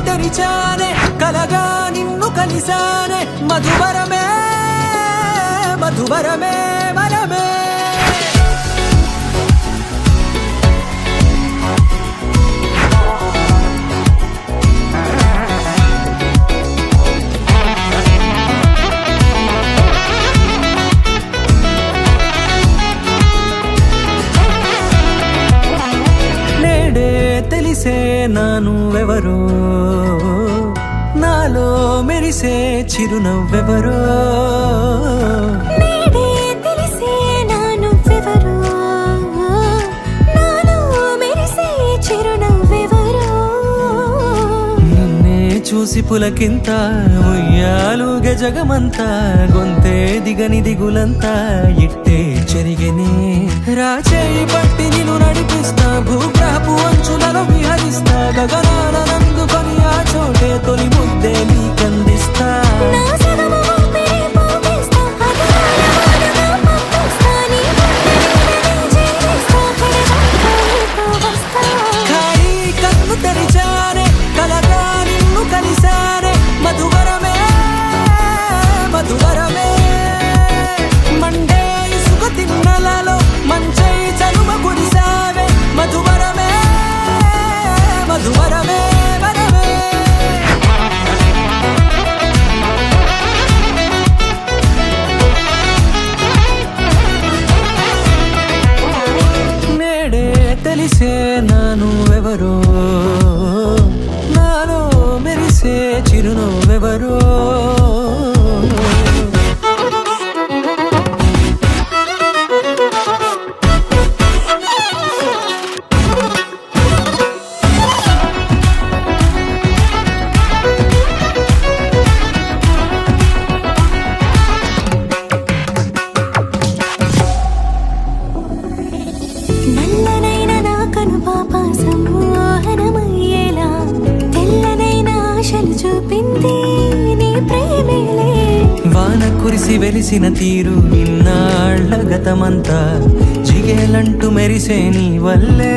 తెరిచానే కలగా నిన్ను కలిసానే మధువరమే మధువరమే మనమే తెలిసే నానువెవరో నాలో మెరిసే చిరునవ్వెవరో తెలిసే నానువెవరో నాలో మెరిసే చిరునవ్వెవరో నిన్నే చూసి పులకింత ఉయ్యాలుగే జగమంతా గొంతే దిగని దిగులంతా ఇట్టే చెరిగనే రాచేయి పట్టి నిన్ను నడిపిస్తా భూగ్రహపు అంచులలో విహరిస్తా గగనాల నందుకొని ఆ చోటే తొలి ముద్దే నీకందిస్తా ఖాళీ కన్ను తెరిచానే కలగా నిన్ను కలిసానే మధువరమే మధువరమే మండే ఇసుక తిన్నలలో మంచై చలుమ కురిసావే మధువరమే మధువరమే వరమే నేడే తెలిసే నానువెవరో నాలో మెరిసే చిరునవ్వెవరో నల్లనైన నా కను పాప సమ్మోహనమయ్యేలా తెల్లనైన ఆశలు చూపింది నీ ప్రేమేలే వాన కురిసి వెలిసిన తీరు ఇన్నాళ్ల గతమంతా జిగేలంటూ మెరిసే నీ వల్లే